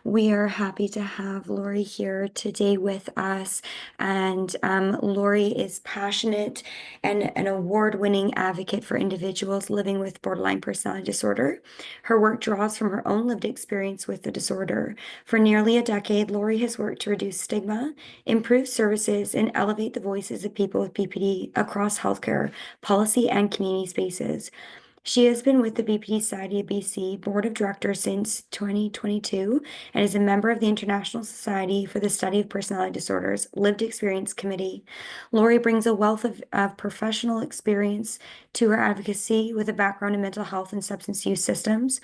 We are happy to have Laurie here today with us. And Laurie is passionate and an award-winning advocate for individuals living with borderline personality disorder. Her work draws from her own lived experience with the disorder. For nearly a decade, Laurie has worked to reduce stigma, improve services, and elevate the voices of people with BPD across healthcare, policy, and community spaces. She has been with the BPD Society of BC Board of Directors since 2022 and is a member of the International Society for the Study of Personality Disorders Lived Experience Committee. Laurie brings a wealth of professional experience to her advocacy with a background in mental health and substance use systems,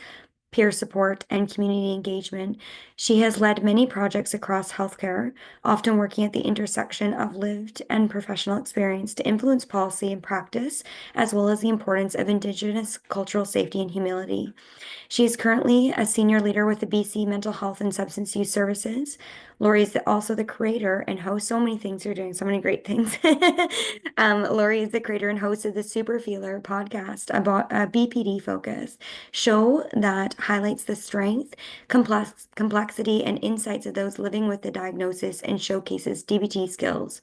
peer support, and community engagement. She has led many projects across healthcare, often working at the intersection of lived and professional experience to influence policy and practice, as well as the importance of Indigenous cultural safety and humility. She is currently a senior leader with the BC Mental Health and Substance Use Services. Laurie is also the creator and host. So many things. You're doing so many great things. Laurie is the creator and host of the Super Feeler podcast about a BPD focus show that highlights the strength, complexity, and insights of those living with the diagnosis and showcases DBT skills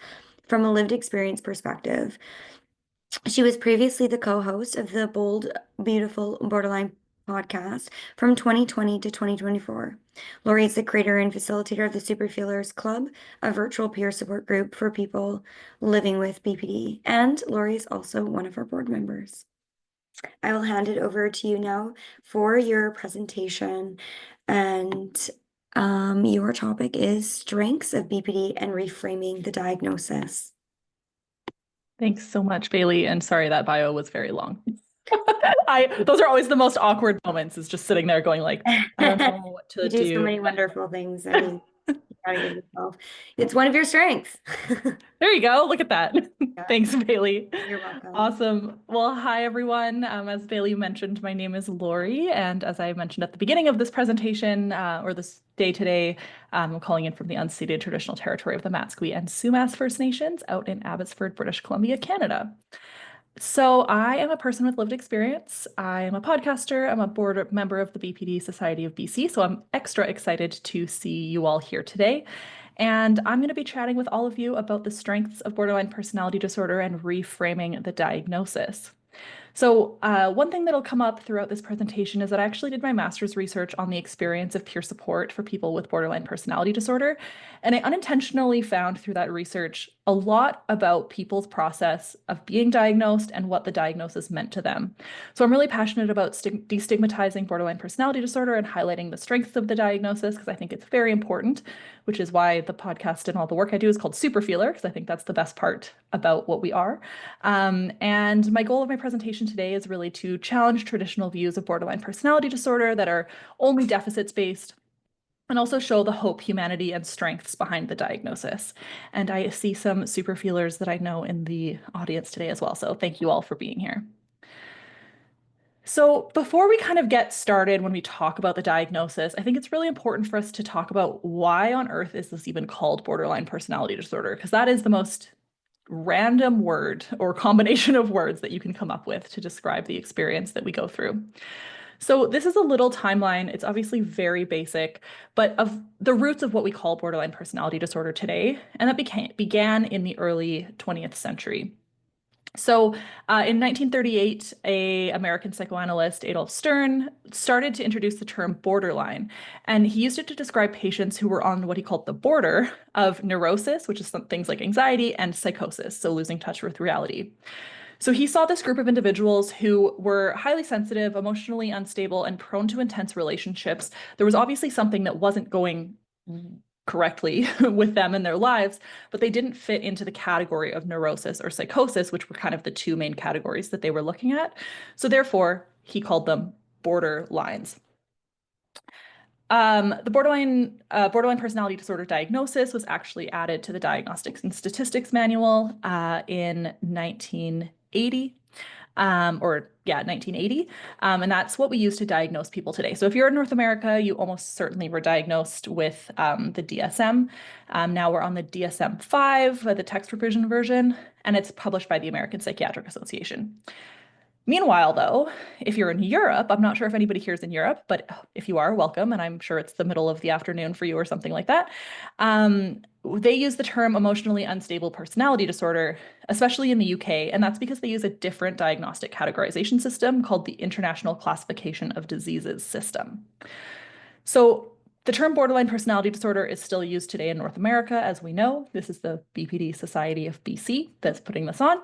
from a lived experience perspective. She was previously the co-host of the Bold, Beautiful Borderline podcast from 2020 to 2024. Laurie is the creator and facilitator of the Super Feelers Club, a virtual peer support group for people living with BPD. And Laurie is also one of our board members. I will hand it over to you now for your presentation. And your topic is strengths of BPD and reframing the diagnosis. Thanks so much, Bailey. And sorry, that bio was very long. Those are always the most awkward moments, is just sitting there going like, I don't know what to You do so do. many wonderful things. I mean, you gotta give yourself. It's one of your strengths. There you go. Look at that. Yeah, Thanks, Bailey. you're welcome. Awesome. Well, hi, everyone. As Bailey mentioned, my name is Laurie. And as I mentioned at the beginning of this presentation, or this day today, I'm calling in from the unceded traditional territory of the Matsqui and Sumas First Nations out in Abbotsford, British Columbia, Canada. So I am a person with lived experience. I am a podcaster. I'm a board member of the BPD Society of BC. So I'm extra excited to see you all here today. And I'm going to be chatting with all of you about the strengths of borderline personality disorder and reframing the diagnosis. So one thing that'll come up throughout this presentation is that I actually did my master's research on the experience of peer support for people with borderline personality disorder. And I unintentionally found through that research a lot about people's process of being diagnosed and what the diagnosis meant to them. So I'm really passionate about destigmatizing borderline personality disorder and highlighting the strengths of the diagnosis because I think it's very important, which is why the podcast and all the work I do is called Super Feeler, because I think that's the best part about what we are. And my goal of my presentation today is really to challenge traditional views of borderline personality disorder that are only deficits-based, and also show the hope, humanity, and strengths behind the diagnosis. And I see some super feelers that I know in the audience today as well. So thank you all for being here. So before we kind of get started, when we talk about the diagnosis, I think it's really important for us to talk about why on earth is this even called borderline personality disorder? Because that is the most random word or combination of words that you can come up with to describe the experience that we go through. So this is a little timeline. It's obviously very basic, but of the roots of what we call borderline personality disorder today, and that began in the early 20th century. So in 1938, a American psychoanalyst, Adolf Stern, started to introduce the term borderline, and he used it to describe patients who were on what he called the border of neurosis, which is some things like anxiety, and psychosis, so losing touch with reality. So he saw this group of individuals who were highly sensitive, emotionally unstable, and prone to intense relationships. There was obviously something that wasn't going correctly with them in their lives, but they didn't fit into the category of neurosis or psychosis, which were kind of the two main categories that they were looking at. So therefore, he called them borderlines. The borderline personality disorder diagnosis was actually added to the Diagnostics and Statistics Manual in 1980. 1980. And that's what we use to diagnose people today. So if you're in North America, you almost certainly were diagnosed with the DSM. Now we're on the DSM-5, the text revision version, and it's published by the American Psychiatric Association. Meanwhile, though, if you're in Europe, I'm not sure if anybody here is in Europe, but if you are, welcome, and I'm sure it's the middle of the afternoon for you or something like that. They use the term emotionally unstable personality disorder, especially in the UK, and that's because they use a different diagnostic categorization system called the International Classification of Diseases system. So the term borderline personality disorder is still used today in North America, as we know. This is the BPD Society of BC that's putting this on.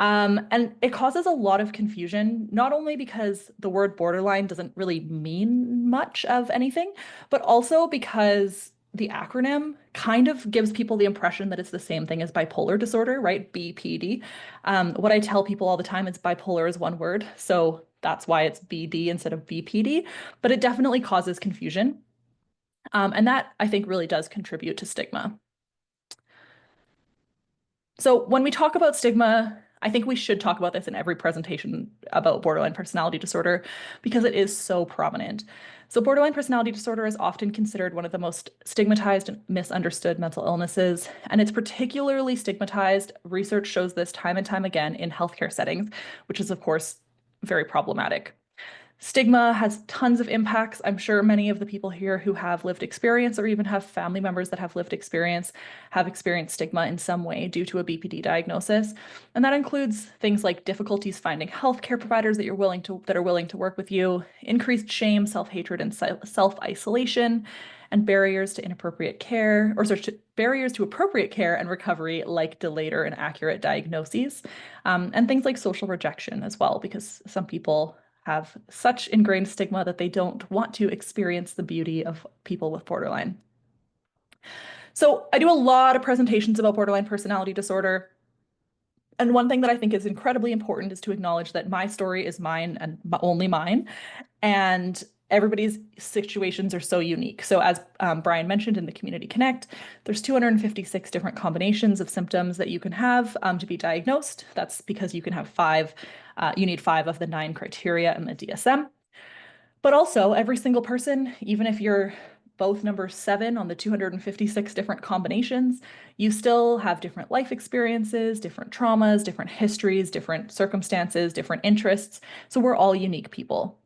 And it causes a lot of confusion, not only because the word borderline doesn't really mean much of anything, but also because the acronym kind of gives people the impression that it's the same thing as bipolar disorder, right? BPD. What I tell people all the time is bipolar is one word, so that's why it's BD instead of BPD, but it definitely causes confusion. And that, I think, really does contribute to stigma. So when we talk about stigma, I think we should talk about this in every presentation about borderline personality disorder because it is so prominent. So borderline personality disorder is often considered one of the most stigmatized and misunderstood mental illnesses, and it's particularly stigmatized. Research shows this time and time again in healthcare settings, which is, of course, very problematic. Stigma has tons of impacts. I'm sure many of the people here who have lived experience or even have family members that have lived experience have experienced stigma in some way due to a BPD diagnosis. And that includes things like difficulties finding healthcare providers that are willing to work with you, increased shame, self-hatred, and self-isolation, and barriers to inappropriate care, or sorry, barriers to appropriate care and recovery, like delayed or inaccurate diagnoses, and things like social rejection as well, because some people have such ingrained stigma that they don't want to experience the beauty of people with borderline. So I do a lot of presentations about borderline personality disorder. And one thing that I think is incredibly important is to acknowledge that my story is mine and only mine. And everybody's situations are so unique. So as Brian mentioned in the Community Connect, there's 256 different combinations of symptoms that you can have to be diagnosed. That's because you can have you need 5 of the 9 criteria in the DSM. But also every single person, even if you're both number 7 on the 256 different combinations, you still have different life experiences, different traumas, different histories, different circumstances, different interests. So we're all unique people.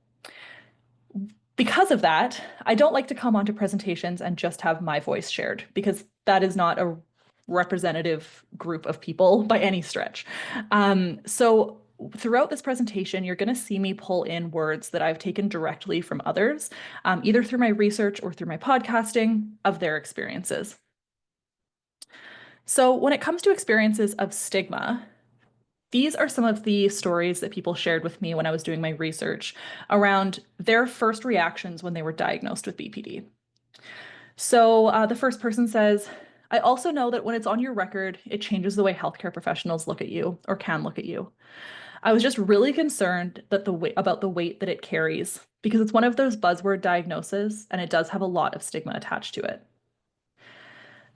Because of that, I don't like to come onto presentations and just have my voice shared because that is not a representative group of people by any stretch. So throughout this presentation, you're going to see me pull in words that I've taken directly from others, either through my research or through my podcasting of their experiences. So when it comes to experiences of stigma, these are some of the stories that people shared with me when I was doing my research around their first reactions when they were diagnosed with BPD. So the first person says, I also know that when it's on your record, it changes the way healthcare professionals look at you or can look at you. I was just really concerned that about the weight that it carries because it's one of those buzzword diagnoses and it does have a lot of stigma attached to it.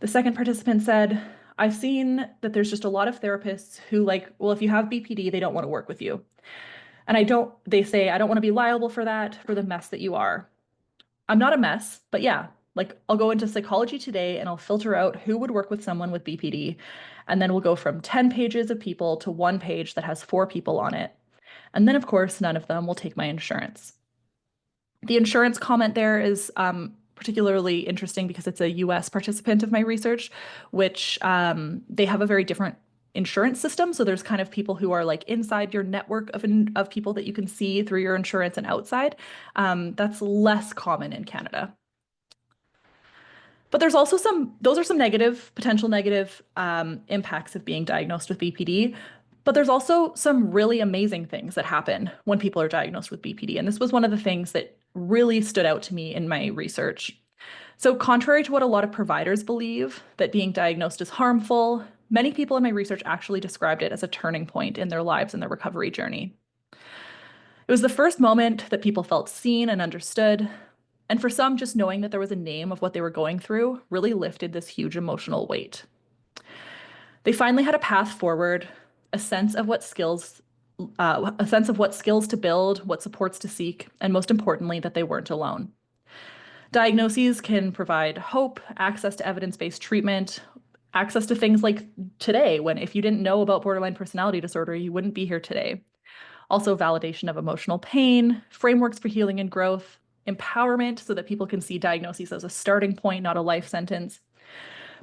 The second participant said, I've seen that there's just a lot of therapists who well, if you have BPD, they don't want to work with you. And they say, I don't want to be liable for that, for the mess that you are. I'm not a mess, but yeah, I'll go into Psychology Today and I'll filter out who would work with someone with BPD. And then we'll go from 10 pages of people to 1 page that has 4 people on it. And then, of course, none of them will take my insurance. The insurance comment there is particularly interesting because it's a US participant of my research, which they have a very different insurance system. So there's kind of people who are inside your network of people that you can see through your insurance and outside. That's less common in Canada. But there's also those are some potential negative impacts of being diagnosed with BPD. But there's also some really amazing things that happen when people are diagnosed with BPD. And this was one of the things that really stood out to me in my research. So contrary to what a lot of providers believe, that being diagnosed is harmful, many people in my research actually described it as a turning point in their lives and their recovery journey. It was the first moment that people felt seen and understood. And for some, just knowing that there was a name of what they were going through really lifted this huge emotional weight. They finally had a path forward, a sense of what skills to build, what supports to seek, and most importantly, that they weren't alone. Diagnoses can provide hope, access to evidence-based treatment, access to things like today, when if you didn't know about borderline personality disorder, you wouldn't be here today. also validation of emotional pain, frameworks for healing and growth, empowerment so that people can see diagnoses as a starting point, not a life sentence.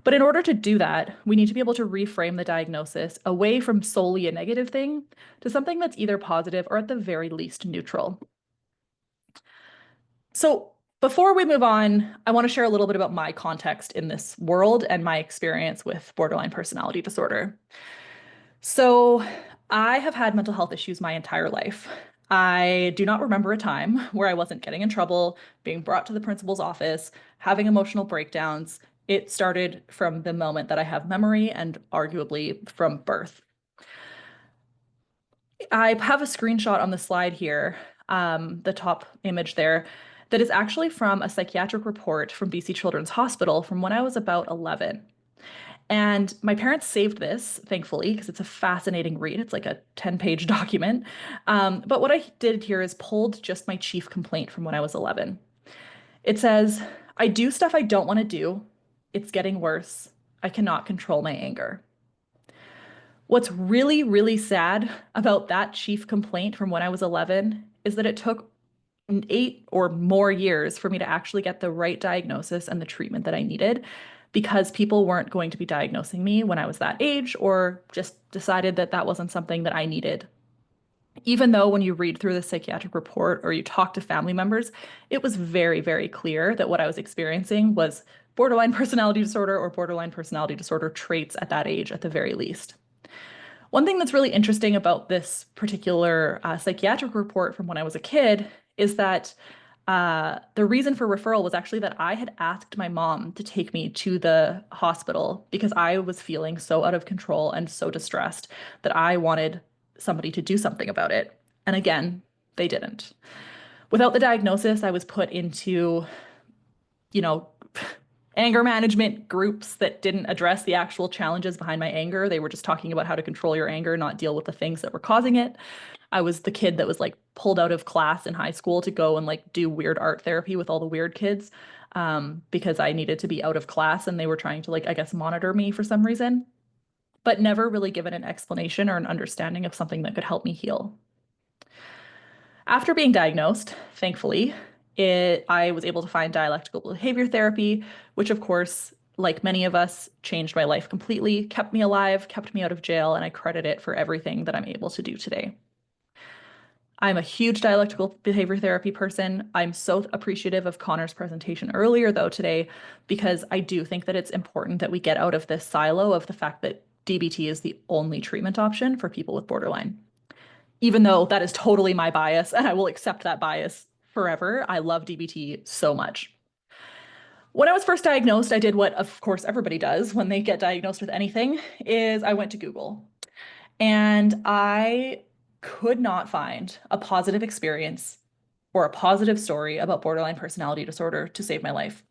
But in order to do that, we need to be able to reframe the diagnosis away from solely a negative thing to something that's either positive or at the very least neutral. So before we move on, I want to share a little bit about my context in this world and my experience with borderline personality disorder. So I have had mental health issues my entire life. I do not remember a time where I wasn't getting in trouble, being brought to the principal's office, having emotional breakdowns. It started from the moment that I have memory and arguably from birth. I have a screenshot on the slide here, the top image there, that is actually from a psychiatric report from BC Children's Hospital from when I was about 11. And my parents saved this, thankfully, because it's a fascinating read. It's like a 10-page document. But what I did here is pulled just my chief complaint from when I was 11. It says, I do stuff I don't want to do. It's getting worse. I cannot control my anger. What's really, really sad about that chief complaint from when I was 11 is that it took 8 or more years for me to actually get the right diagnosis and the treatment that I needed because people weren't going to be diagnosing me when I was that age or just decided that that wasn't something that I needed. Even though when you read through the psychiatric report or you talk to family members, it was very, very clear that what I was experiencing was borderline personality disorder or borderline personality disorder traits at that age, at the very least. One thing that's really interesting about this particular psychiatric report from when I was a kid is that the reason for referral was actually that I had asked my mom to take me to the hospital because I was feeling so out of control and so distressed that I wanted somebody to do something about it. And again, they didn't. Without the diagnosis, I was put into, you know, anger management groups that didn't address the actual challenges behind my anger. They were just talking about how to control your anger, not deal with the things that were causing it. I was the kid that was like pulled out of class in high school to go and like do weird art therapy with all the weird kids because I needed to be out of class and they were trying to like, I guess, monitor me for some reason, but never really given an explanation or an understanding of something that could help me heal. After being diagnosed, thankfully, I was able to find dialectical behavior therapy, which of course, like many of us, changed my life completely, kept me alive, kept me out of jail, and I credit it for everything that I'm able to do today. I'm a huge dialectical behavior therapy person. I'm so appreciative of Connor's presentation earlier, though, today, because I do think that it's important that we get out of this silo of the fact that DBT is the only treatment option for people with borderline. Even though that is totally my bias, and I will accept that bias forever, I love DBT so much. When I was first diagnosed, I did what, of course, everybody does when they get diagnosed with anything, is I went to Google. And I could not find a positive experience or a positive story about borderline personality disorder to save my life.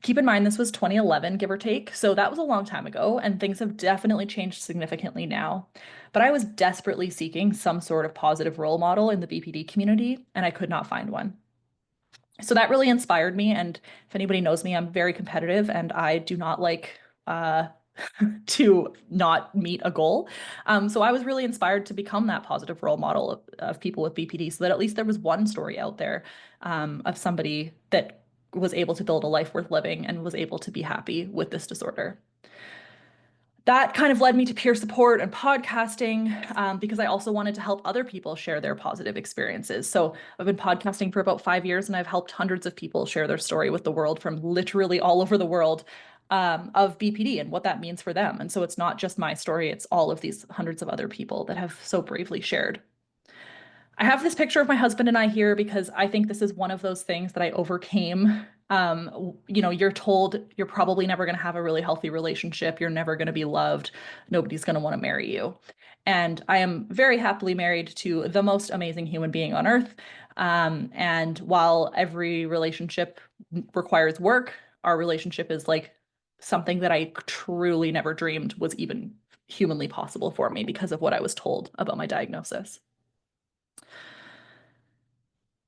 Keep in mind, this was 2011, give or take, so that was a long time ago, and things have definitely changed significantly now. But I was desperately seeking some sort of positive role model in the BPD community, and I could not find one. So that really inspired me, and if anybody knows me, I'm very competitive, and I do not like to not meet a goal. So I was really inspired to become that positive role model of people with BPD so that at least there was one story out there of somebody that was able to build a life worth living and was able to be happy with this disorder. That kind of led me to peer support and podcasting because I also wanted to help other people share their positive experiences. So I've been podcasting for about 5 years and I've helped hundreds of people share their story with the world from literally all over the world of BPD and what that means for them. And so it's not just my story, it's all of these hundreds of other people that have so bravely shared. I have this picture of my husband and I here because I think this is one of those things that I overcame. You're told you're probably never going to have a really healthy relationship. You're never going to be loved. Nobody's going to want to marry you. And I am very happily married to the most amazing human being on earth. And while every relationship requires work, our relationship is like something that I truly never dreamed was even humanly possible for me because of what I was told about my diagnosis.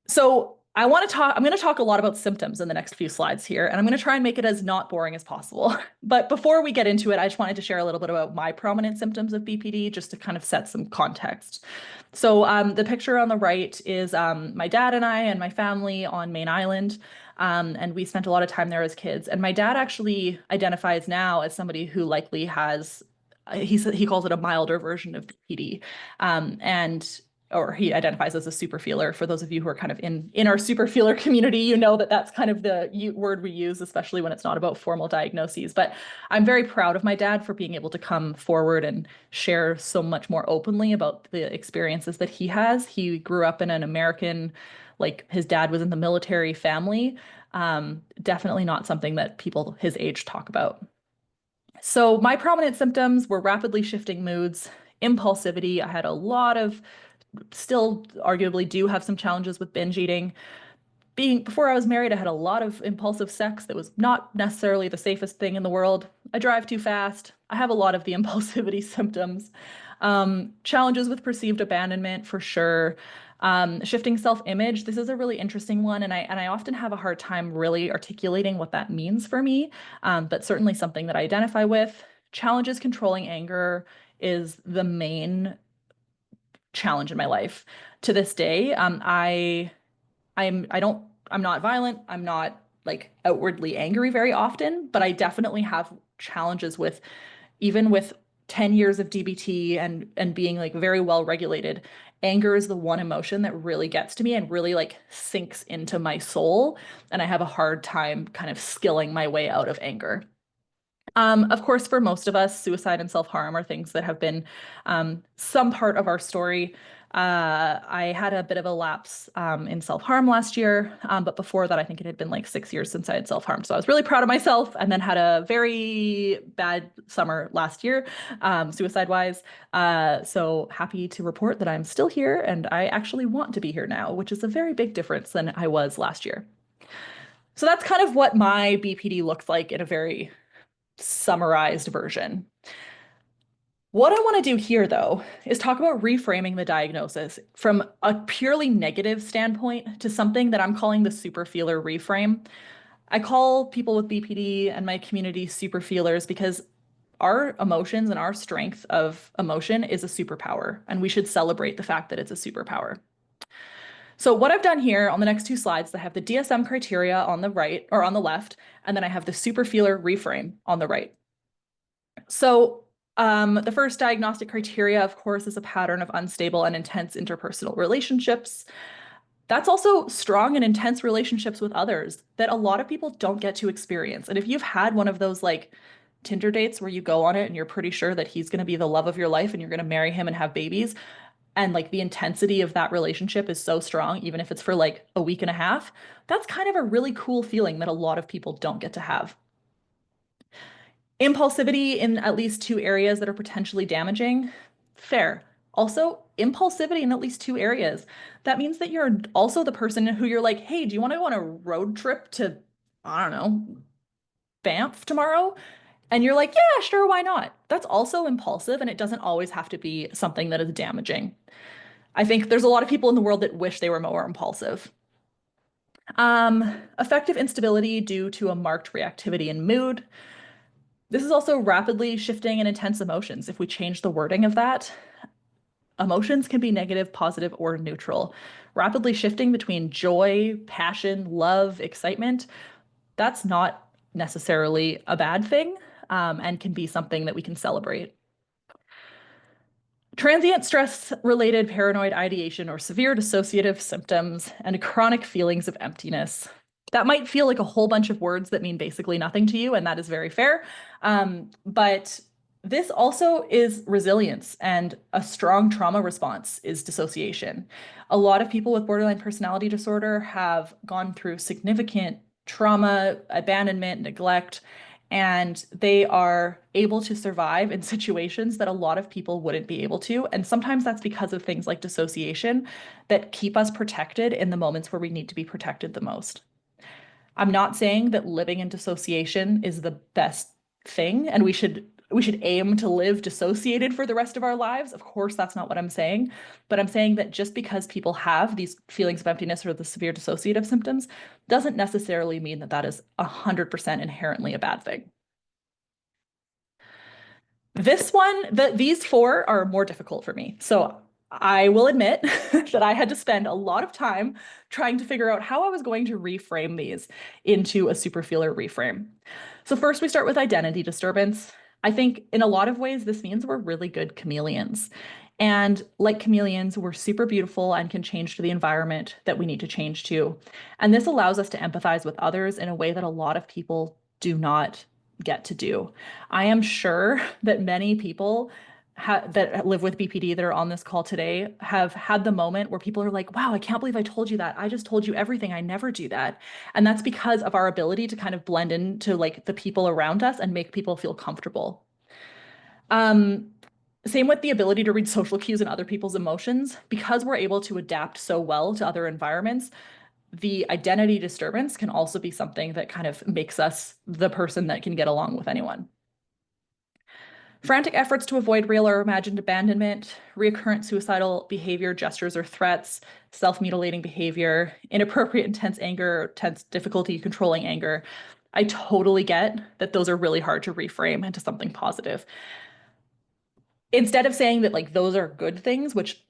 So I'm going to talk a lot about symptoms in the next few slides here, and I'm going to try and make it as not boring as possible. But before we get into it, I just wanted to share a little bit about my prominent symptoms of BPD, just to kind of set some context. So the picture on the right is my dad and I and my family on Main Island. And we spent a lot of time there as kids. And my dad actually identifies now as somebody who likely has, he calls it a milder version of BPD. And or he identifies as a super feeler. For those of you who are kind of in our super feeler community, you know that that's kind of the word we use, especially when it's not about formal diagnoses. But I'm very proud of my dad for being able to come forward and share so much more openly about the experiences that he has. He grew up in an American, like his dad was in the military family. Definitely not something that people his age talk about. So my prominent symptoms were rapidly shifting moods, impulsivity. I had a lot of still arguably do have some challenges with binge eating. Before I was married, I had a lot of impulsive sex that was not necessarily the safest thing in the world. I drive too fast. I have a lot of the impulsivity symptoms. Challenges with perceived abandonment for sure. Shifting self-image. This is a really interesting one, and I often have a hard time really articulating what that means for me, but certainly something that I identify with. Challenges controlling anger is the main challenge in my life to this day. I'm not violent. I'm not like outwardly angry very often, but I definitely have challenges with even with 10 years of DBT and being like very well regulated. Anger is the one emotion that really gets to me and really like sinks into my soul, and I have a hard time kind of skilling my way out of anger. Of course, for most of us, suicide and self-harm are things that have been some part of our story. I had a bit of a lapse in self-harm last year, but before that, I think it had been like 6 years since I had self-harm. So I was really proud of myself, and then had a very bad summer last year, suicide-wise. So happy to report that I'm still here, and I actually want to be here now, which is a very big difference than I was last year. So that's kind of what my BPD looks like in a very summarized version. What I want to do here, though, is talk about reframing the diagnosis from a purely negative standpoint to something that I'm calling the super feeler reframe. I call people with BPD and my community super feelers because our emotions and our strength of emotion is a superpower, and we should celebrate the fact that it's a superpower. So what I've done here on the next two slides, I have the DSM criteria on the right or on the left, and then I have the super feeler reframe on the right. So the first diagnostic criteria, of course, is a pattern of unstable and intense interpersonal relationships. That's also strong and intense relationships with others that a lot of people don't get to experience. And if you've had one of those like Tinder dates where you go on it and you're pretty sure that he's going to be the love of your life and you're going to marry him and have babies, and like the intensity of that relationship is so strong, even if it's for like a week and a half, that's kind of a really cool feeling that a lot of people don't get to have. Impulsivity in at least two areas that are potentially damaging, fair. Also, impulsivity in at least two areas. That means that you're also the person who you're like, hey, do you want to go on a road trip to, I don't know, Banff tomorrow? And you're like, yeah, sure, why not? That's also impulsive, and it doesn't always have to be something that is damaging. I think there's a lot of people in the world that wish they were more impulsive. Affective instability due to a marked reactivity in mood. This is also rapidly shifting and intense emotions. If we change the wording of that, emotions can be negative, positive, or neutral. Rapidly shifting between joy, passion, love, excitement, that's not necessarily a bad thing, and can be something that we can celebrate. Transient stress-related paranoid ideation or severe dissociative symptoms and chronic feelings of emptiness. That might feel like a whole bunch of words that mean basically nothing to you, and that is very fair. But this also is resilience, and a strong trauma response is dissociation. A lot of people with borderline personality disorder have gone through significant trauma, abandonment, neglect, and they are able to survive in situations that a lot of people wouldn't be able to. And sometimes that's because of things like dissociation that keep us protected in the moments where we need to be protected the most. I'm not saying that living in dissociation is the best thing, and we should aim to live dissociated for the rest of our lives. Of course, that's not what I'm saying, but I'm saying that just because people have these feelings of emptiness or the severe dissociative symptoms doesn't necessarily mean that that is 100% inherently a bad thing. These four are more difficult for me. So I will admit that I had to spend a lot of time trying to figure out how I was going to reframe these into a super feeler reframe. So first we start with identity disturbance. I think in a lot of ways, this means we're really good chameleons. And like chameleons, we're super beautiful and can change to the environment that we need to change to. And this allows us to empathize with others in a way that a lot of people do not get to do. I am sure that many people that live with BPD that are on this call today have had the moment where people are like, wow, I can't believe I told you that. I just told you everything. I never do that. And that's because of our ability to kind of blend into like the people around us and make people feel comfortable. Um, Same with the ability to read social cues and other people's emotions. Because we're able to adapt so well to other environments, the identity disturbance can also be something that kind of makes us the person that can get along with anyone. Frantic efforts to avoid real or imagined abandonment, recurrent suicidal behavior, gestures, or threats, self-mutilating behavior, inappropriate intense anger, tense difficulty controlling anger. I totally get that those are really hard to reframe into something positive. Instead of saying that like those are good things, which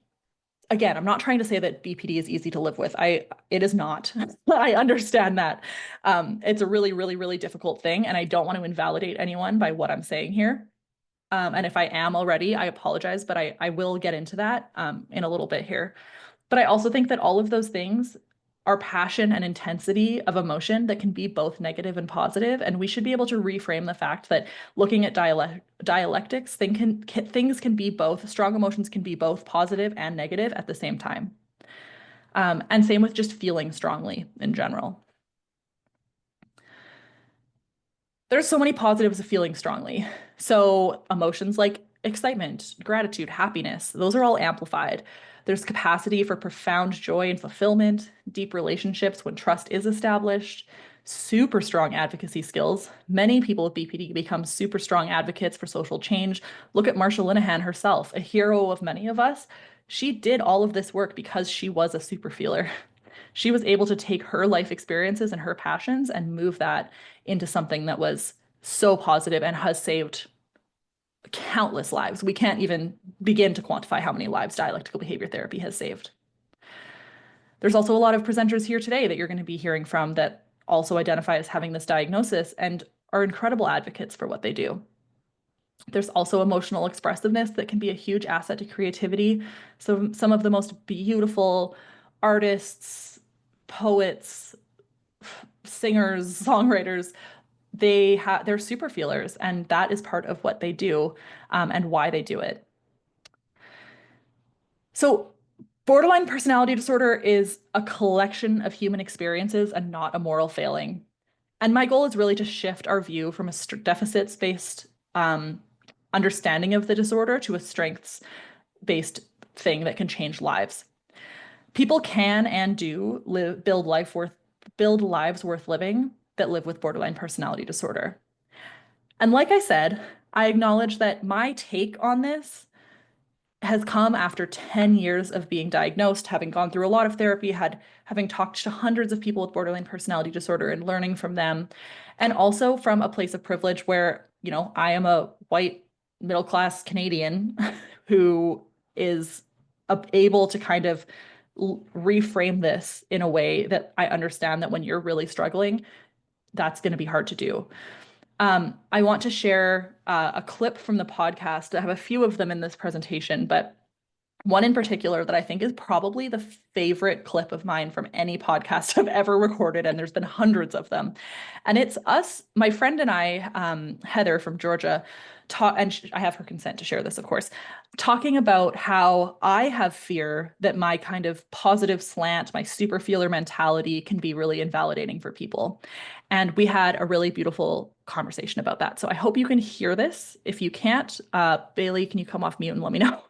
again, I'm not trying to say that BPD is easy to live with. It is not. I understand that. It's a really, really, really difficult thing, and I don't want to invalidate anyone by what I'm saying here. And if I am already, I apologize, but I will get into that in a little bit here. But I also think that all of those things are passion and intensity of emotion that can be both negative and positive. And we should be able to reframe the fact that looking at dialectics, things can be both, strong emotions can be both positive and negative at the same time. And same with just feeling strongly in general. There's so many positives of feeling strongly. So emotions like excitement, gratitude, happiness, those are all amplified. There's capacity for profound joy and fulfillment, deep relationships when trust is established, super strong advocacy skills. Many people with BPD become super strong advocates for social change. Look at Marsha Linehan herself, a hero of many of us. She did all of this work because she was a super feeler. She was able to take her life experiences and her passions and move that into something that was so positive and has saved countless lives. We can't even begin to quantify how many lives dialectical behavior therapy has saved. There's also a lot of presenters here today that you're going to be hearing from that also identify as having this diagnosis and are incredible advocates for what they do. There's also emotional expressiveness that can be a huge asset to creativity. So some of the most beautiful artists, poets, singers, songwriters, they're super feelers, and that is part of what they do and why they do it. So borderline personality disorder is a collection of human experiences and not a moral failing. And my goal is really to shift our view from a deficits-based understanding of the disorder to a strengths-based thing that can change lives. People can and do build lives worth living that live with borderline personality disorder. And like I said, I acknowledge that my take on this has come after 10 years of being diagnosed, having gone through a lot of therapy, having talked to hundreds of people with borderline personality disorder and learning from them, and also from a place of privilege where, you know, I am a white middle-class Canadian who is able to kind of reframe this in a way that I understand that when you're really struggling, that's going to be hard to do. I want to share a clip from the podcast. I have a few of them in this presentation, but one in particular that I think is probably the favorite clip of mine from any podcast I've ever recorded, and there's been hundreds of them. And it's us, my friend and I, Heather from Georgia, and I have her consent to share this, of course, talking about how I have fear that my kind of positive slant, my super feeler mentality can be really invalidating for people. And we had a really beautiful conversation about that. So I hope you can hear this. If you can't, Bailey, can you come off mute and let me know?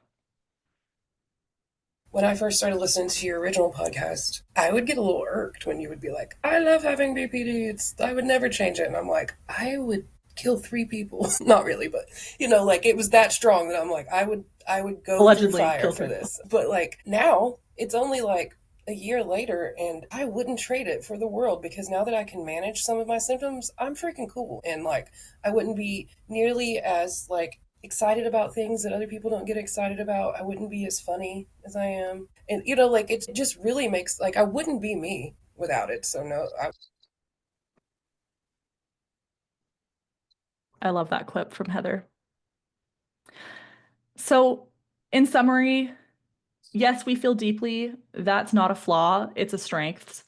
When I first started listening to your original podcast, I would get a little irked when you would be like, I love having BPD. I would never change it. And I'm like, I would kill 3 people. Not really, but like it was that strong that I'm like, I would go through Allegedly fire kill for 3 people. this. But like now, it's only like a year later, and I wouldn't trade it for the world, because now that I can manage some of my symptoms, I'm freaking cool. And like, I wouldn't be nearly as like excited about things that other people don't get excited about. I wouldn't be as funny as I am. And like it just really makes, like, I wouldn't be me without it. So no, I love that clip from Heather. So, in summary, yes, we feel deeply. That's not a flaw, it's a strength.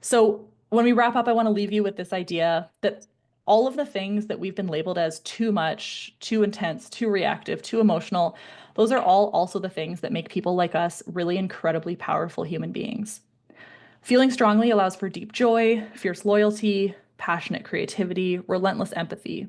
So, when we wrap up, I want to leave you with this idea that all of the things that we've been labeled as too much, too intense, too reactive, too emotional, those are all also the things that make people like us really incredibly powerful human beings. Feeling strongly allows for deep joy, fierce loyalty, passionate creativity, relentless empathy.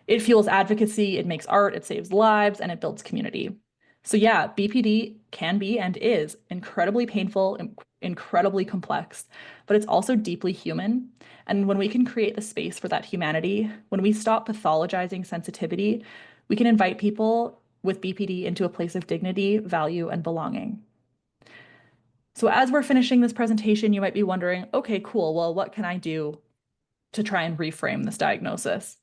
It fuels advocacy, it makes art, it saves lives, and it builds community. So, yeah, BPD can be and is incredibly painful, incredibly complex, but it's also deeply human. And when we can create the space for that humanity, when we stop pathologizing sensitivity, we can invite people with BPD into a place of dignity, value, and belonging. So, as we're finishing this presentation, you might be wondering, okay, cool, well, what can I do to try and reframe this diagnosis?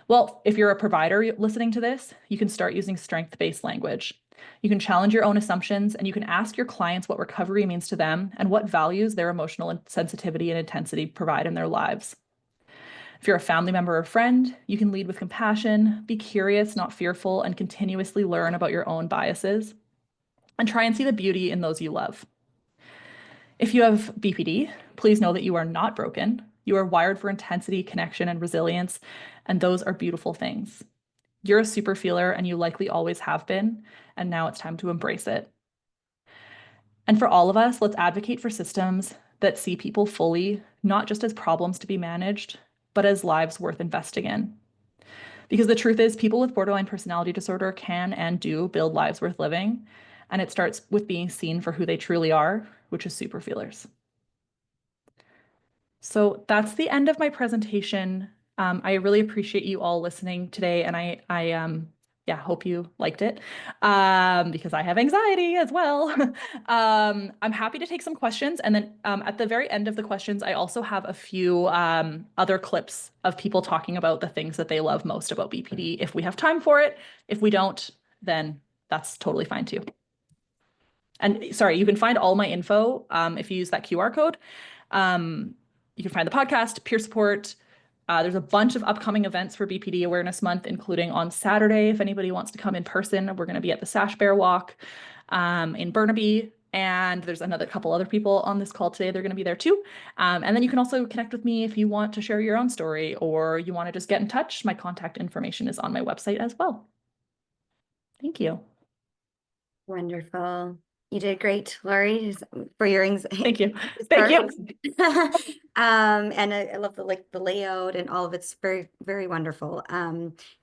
Well, if you're a provider listening to this, you can start using strength-based language. You can challenge your own assumptions, and you can ask your clients what recovery means to them and what values their emotional sensitivity and intensity provide in their lives. If you're a family member or friend, you can lead with compassion, be curious, not fearful, and continuously learn about your own biases, and try and see the beauty in those you love. If you have BPD, please know that you are not broken. You are wired for intensity, connection, and resilience, and those are beautiful things. You're a super feeler, and you likely always have been, and now it's time to embrace it. And for all of us, let's advocate for systems that see people fully, not just as problems to be managed, but as lives worth investing in. Because the truth is, people with borderline personality disorder can and do build lives worth living, and it starts with being seen for who they truly are, which is super feelers. So that's the end of my presentation. I really appreciate you all listening today, and I hope you liked it, because I have anxiety as well. I'm happy to take some questions, and then at the very end of the questions, I also have a few other clips of people talking about the things that they love most about BPD, if we have time for it. If we don't, then that's totally fine too. And sorry, you can find all my info if you use that QR code. You can find the podcast, peer support. There's a bunch of upcoming events for BPD Awareness Month, including on Saturday. If anybody wants to come in person, we're going to be at the Sash Bear Walk in Burnaby. And there's another couple other people on this call today. They're going to be there too. And then you can also connect with me if you want to share your own story or you want to just get in touch. My contact information is on my website as well. Thank you. Wonderful. You did great, Laurie, for your anxiety. Thank you. Thank you. And I love the layout and all of it's very, very wonderful.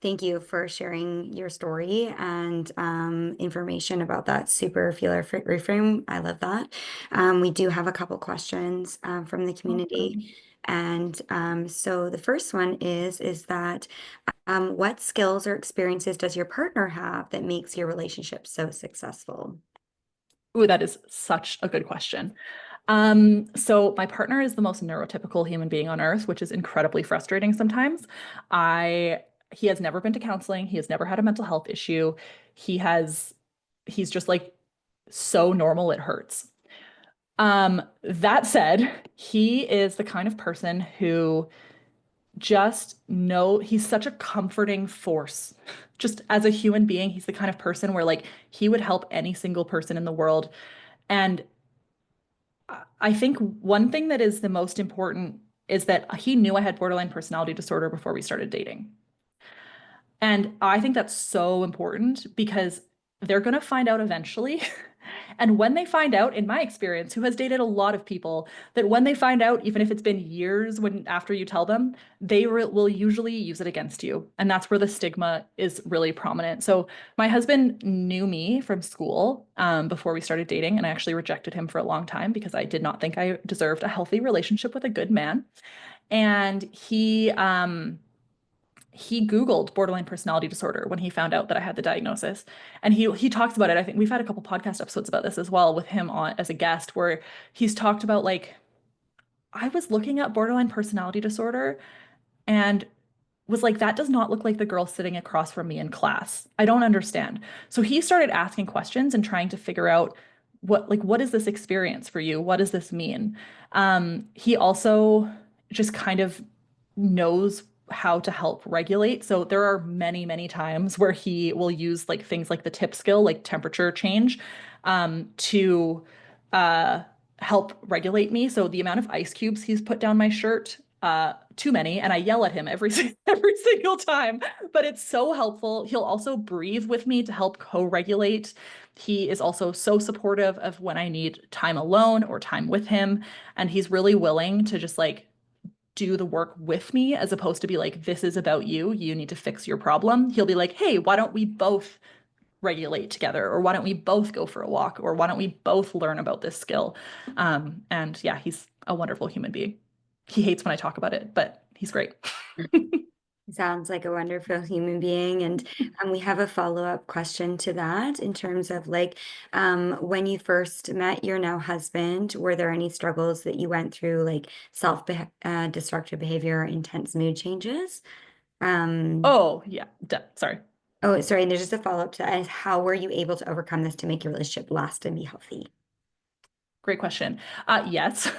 Thank you for sharing your story and information about that super feeler reframe. I love that. We do have a couple questions from the community. And so the first one is that what skills or experiences does your partner have that makes your relationship so successful? Ooh, that is such a good question. So my partner is the most neurotypical human being on earth, which is incredibly frustrating sometimes. He has never been to counseling. He has never had a mental health issue. He's just like so normal it hurts. That said, he is the kind of person who he's such a comforting force. Just as a human being, he's the kind of person where like he would help any single person in the world. And I think one thing that is the most important is that he knew I had borderline personality disorder before we started dating. And I think that's so important because they're going to find out eventually. And when they find out, in my experience, who has dated a lot of people, that when they find out, even if it's been years after you tell them, they will usually use it against you. And that's where the stigma is really prominent. So my husband knew me from school before we started dating, and I actually rejected him for a long time because I did not think I deserved a healthy relationship with a good man. And he Googled borderline personality disorder when he found out that I had the diagnosis. And he talks about it. I think we've had a couple podcast episodes about this as well with him on as a guest, where he's talked about like, I was looking at borderline personality disorder and was like, that does not look like the girl sitting across from me in class. I don't understand. So he started asking questions and trying to figure out what is this experience for you? What does this mean? He also just kind of knows how to help regulate. So there are many, many times where he will use like things like the tip skill, like temperature change, to uh, help regulate me. So the amount of ice cubes he's put down my shirt, too many, and I yell at him every single time. But it's so helpful. He'll also breathe with me to help co-regulate. He is also so supportive of when I need time alone or time with him, and he's really willing to just like do the work with me as opposed to be like, this is about you. You need to fix your problem. He'll be like, hey, why don't we both regulate together? Or why don't we both go for a walk? Or why don't we both learn about this skill? And yeah, he's a wonderful human being. He hates when I talk about it, but he's great. Sounds like a wonderful human being. And we have a follow-up question to that in terms of like when you first met your now husband, were there any struggles that you went through, like self-destructive behavior, intense mood changes? Um, Oh, yeah. Sorry. oh, sorry. And there's just a follow-up to that. Is how were you able to overcome this to make your relationship last and be healthy? Great question. Yes,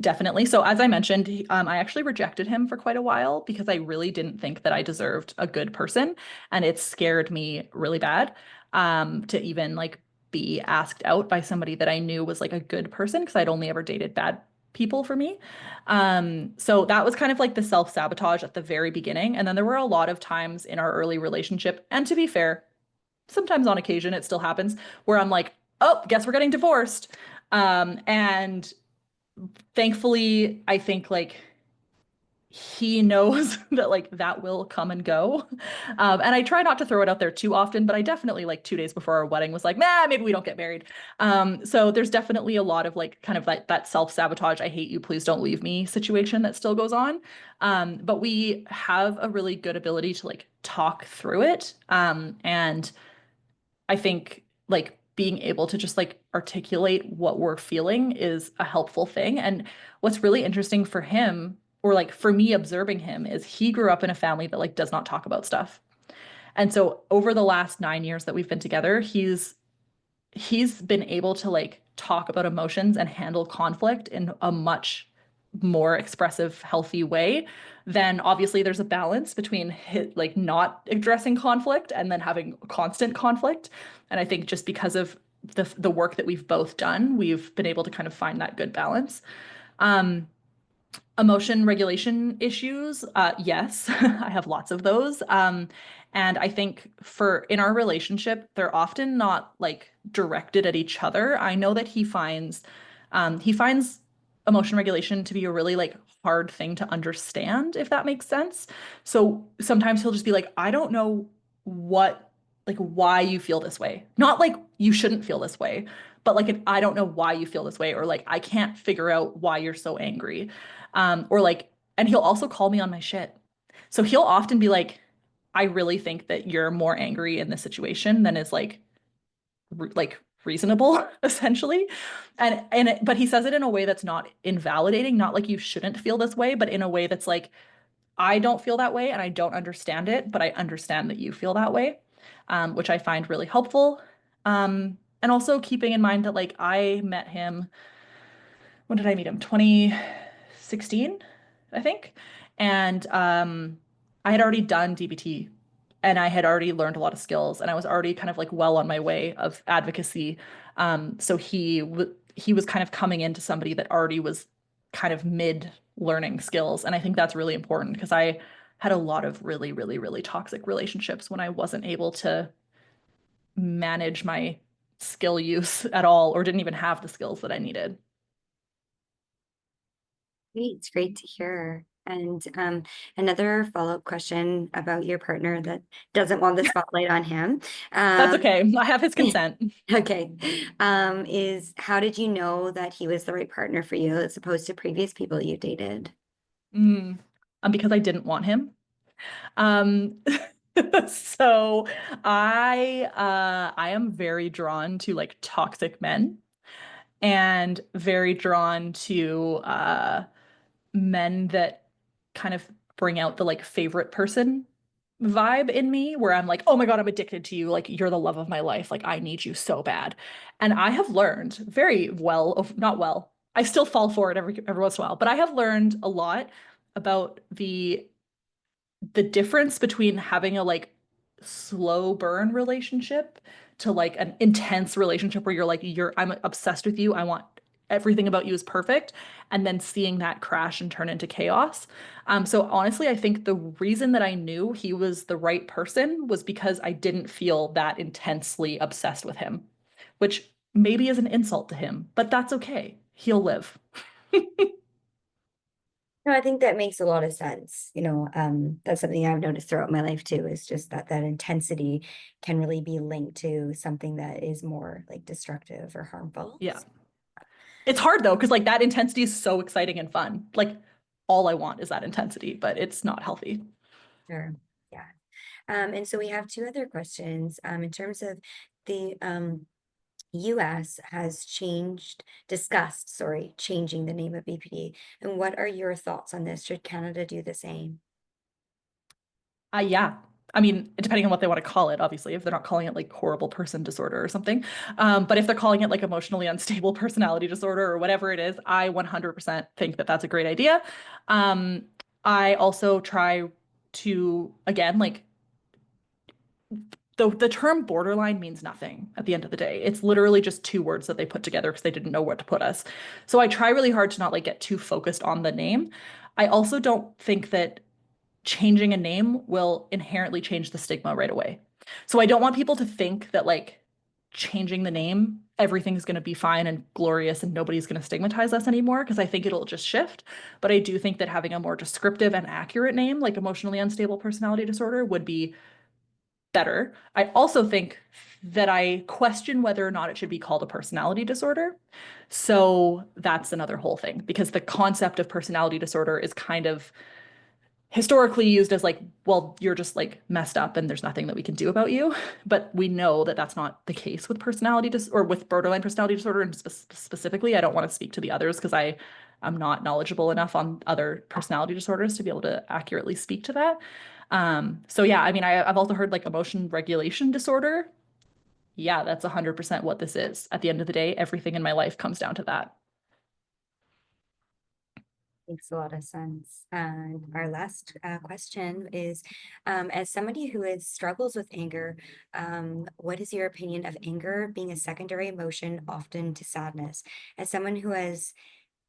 definitely. So as I mentioned, I actually rejected him for quite a while because I really didn't think that I deserved a good person, and it scared me really bad to even like be asked out by somebody that I knew was like a good person because I'd only ever dated bad people for me. So that was kind of like the self-sabotage at the very beginning, and then there were a lot of times in our early relationship, and to be fair, sometimes on occasion it still happens where I'm like, oh, guess we're getting divorced. And thankfully, I think like he knows that like that will come and go. And I try not to throw it out there too often, but I definitely like 2 days before our wedding was like, nah, maybe we don't get married. So there's definitely a lot of like kind of that self-sabotage, I hate you, please don't leave me situation that still goes on. But we have a really good ability to like talk through it. And I think like being able to just like articulate what we're feeling is a helpful thing. And what's really interesting for him, or like for me observing him, is he grew up in a family that like does not talk about stuff. And so over the last 9 years that we've been together, he's been able to like talk about emotions and handle conflict in a much more expressive, healthy way. Then obviously there's a balance between like not addressing conflict and then having constant conflict. And I think just because of the work that we've both done, we've been able to kind of find that good balance. Um, Emotion regulation issues, yes, I have lots of those. And I think for in our relationship, they're often not like directed at each other. I know that he finds emotion regulation to be a really like hard thing to understand, if that makes sense. So sometimes he'll just be like, I don't know what like why you feel this way. Not like you shouldn't feel this way, but like I don't know why you feel this way, or like I can't figure out why you're so angry. Or like, and he'll also call me on my shit. So he'll often be like, I really think that you're more angry in this situation than is like reasonable, essentially. But he says it in a way that's not invalidating, not like you shouldn't feel this way, but in a way that's like, I don't feel that way and I don't understand it, but I understand that you feel that way, which I find really helpful. And also keeping in mind that like I met him, when did I meet him? 2016, I think. And I had already done DBT and I had already learned a lot of skills and I was already kind of like well on my way of advocacy. So he was kind of coming into somebody that already was kind of mid learning skills. And I think that's really important because I had a lot of really, really, really toxic relationships when I wasn't able to manage my skill use at all or didn't even have the skills that I needed. Great, it's great to hear. And another follow-up question about your partner that doesn't want the spotlight on him. That's Um, okay. I have his consent. okay, is how did you know that he was the right partner for you as opposed to previous people you dated? Mm. Because I didn't want him. Um, so I am very drawn to like toxic men and very drawn to men that kind of bring out the like favorite person vibe in me where I'm like, oh my God, I'm addicted to you. Like, you're the love of my life. Like, I need you so bad. And I have learned very well, of not well, I still fall for it every once in a while, but I have learned a lot about the difference between having a like slow burn relationship to like an intense relationship where you're like I'm obsessed with you. I want everything about you is perfect, and then seeing that crash and turn into chaos. So honestly, I think the reason that I knew he was the right person was because I didn't feel that intensely obsessed with him, which maybe is an insult to him, but that's okay. He'll live. No, I think that makes a lot of sense. That's something I've noticed throughout my life too, is just that intensity can really be linked to something that is more like destructive or harmful. Yeah. It's hard though, because like that intensity is so exciting and fun. Like all I want is that intensity, but it's not healthy. Sure. Yeah. And so we have two other questions. In terms of the US has discussed, sorry, changing the name of BPD. And what are your thoughts on this? Should Canada do the same? Yeah. I mean, depending on what they want to call it, obviously, if they're not calling it like horrible person disorder or something. But if they're calling it like emotionally unstable personality disorder or whatever it is, I 100% think that that's a great idea. Um, I also try to, again, like the term borderline means nothing at the end of the day. It's literally just two words that they put together because they didn't know where to put us. So I try really hard to not like get too focused on the name. I also don't think that changing a name will inherently change the stigma right away. So I don't want people to think that like changing the name, everything's going to be fine and glorious and nobody's going to stigmatize us anymore because I think it'll just shift. But I do think that having a more descriptive and accurate name, like emotionally unstable personality disorder, would be better. I also think that I question whether or not it should be called a personality disorder. So that's another whole thing because the concept of personality disorder is kind of historically used as like, well, you're just like messed up and there's nothing that we can do about you. But we know that that's not the case with or with borderline personality disorder. And specifically, I don't want to speak to the others because I'm not knowledgeable enough on other personality disorders to be able to accurately speak to that. So yeah, I mean, I've also heard like emotion regulation disorder. Yeah, that's 100% what this is. At the end of the day, everything in my life comes down to that. Makes a lot of sense. And our last question is, as somebody who struggles with anger, what is your opinion of anger being a secondary emotion, often to sadness? As someone who has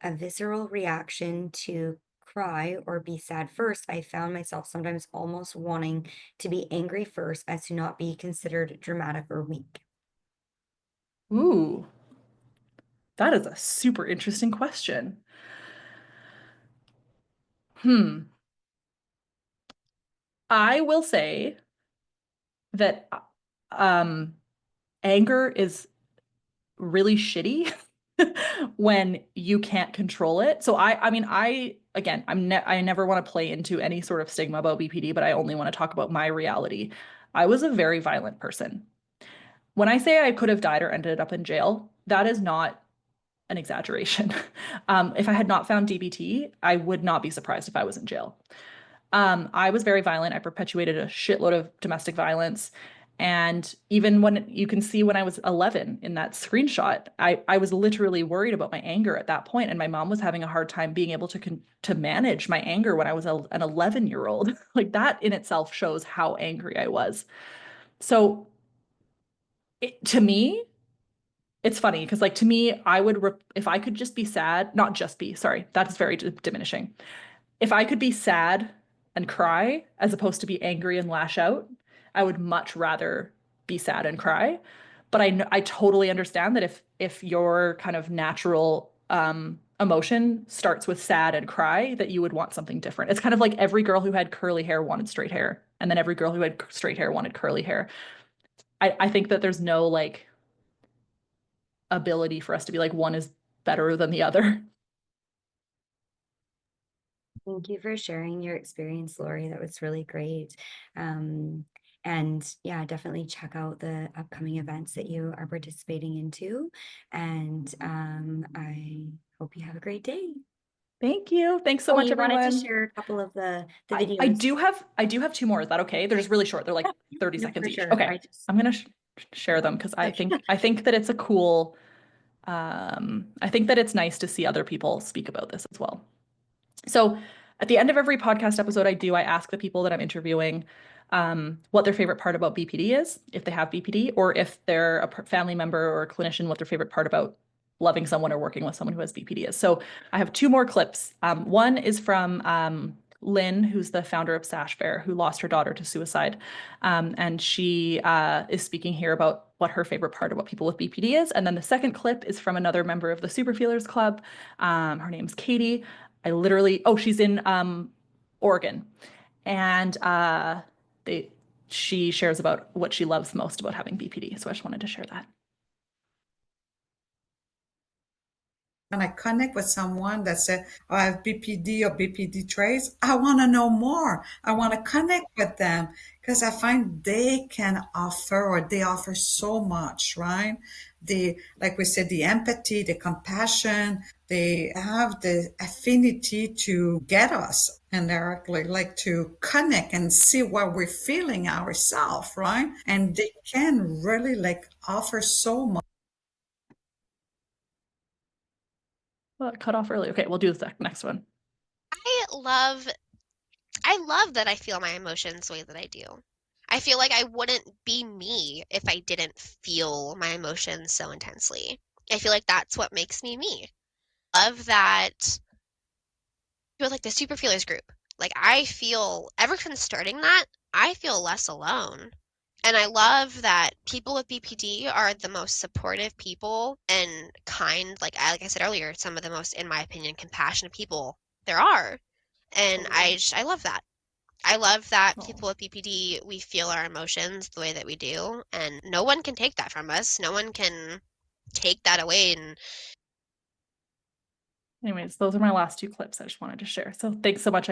a visceral reaction to cry or be sad first, I found myself sometimes almost wanting to be angry first as to not be considered dramatic or weak. Ooh, that is a super interesting question. Hmm. I will say that um, anger is really shitty when you can't control it. So I mean, again, I never want to play into any sort of stigma about BPD, but I only want to talk about my reality. I was a very violent person. When I say I could have died or ended up in jail, that is not an exaggeration. If I had not found DBT, I would not be surprised if I was in jail. I was very violent. I perpetuated a shitload of domestic violence. And even when you can see when I was 11 in that screenshot, I was literally worried about my anger at that point, and my mom was having a hard time being able to manage my anger when I was an 11-year-old. Like that in itself shows how angry I was. So to me, it's funny because like to me, if I could just be sad, not just be, sorry, that's very diminishing. If I could be sad and cry as opposed to be angry and lash out, I would much rather be sad and cry. But I totally understand that if your kind of natural emotion starts with sad and cry, that you would want something different. It's kind of like every girl who had curly hair wanted straight hair, and then every girl who had straight hair wanted curly hair. I think that there's no like ability for us to be like one is better than the other. Thank you for sharing your experience, Laurie. That was really great. Um, and yeah, definitely check out the upcoming events that you are participating into. And I hope you have a great day. Thank you. Thanks so Oh, much, you wanted to everyone. share a couple of the I videos. do have two more. Is that okay? They're just really short. They're like 30 No, seconds for each. sure. Okay. I'm gonna share them because I think that it's a cool I think that it's nice to see other people speak about this as well. So at the end of every podcast episode I ask the people that I'm interviewing what their favorite part about BPD is, if they have BPD, or if they're a family member or a clinician, what their favorite part about loving someone or working with someone who has BPD is. So I have two more clips. One is from Lynn, who's the founder of Sash Fair, who lost her daughter to suicide. And she is speaking here about what her favorite part about people with BPD is. And then the second clip is from another member of the Super Feelers Club. Her name's Katie. She's in Oregon. And they, she shares about what she loves most about having BPD. So I just wanted to share that. When I connect with someone that said, oh, I have BPD or BPD traits, I want to know more. I want to connect with them because I find they can offer or they offer so much, right? Like we said, the empathy, the compassion, they have the affinity to get us and they're like to connect and see what we're feeling ourselves, right? And they can really like offer so much. Well, it cut off early. Okay, we'll do the next one. I love I love that I feel my emotions the way that I do. I feel like I wouldn't be me if I didn't feel my emotions so intensely. I feel like that's what makes me me. Love that with like the super feelers group. Like I feel ever since starting that, I feel less alone. And I love that people with BPD are the most supportive people and kind, like I said earlier, some of the most, in my opinion, compassionate people there are. And I love that. I love that Oh. people with BPD, we feel our emotions the way that we do, and no one can take that from us. No one can take that away. And Anyways, those are my last two clips I just wanted to share. So thanks so much.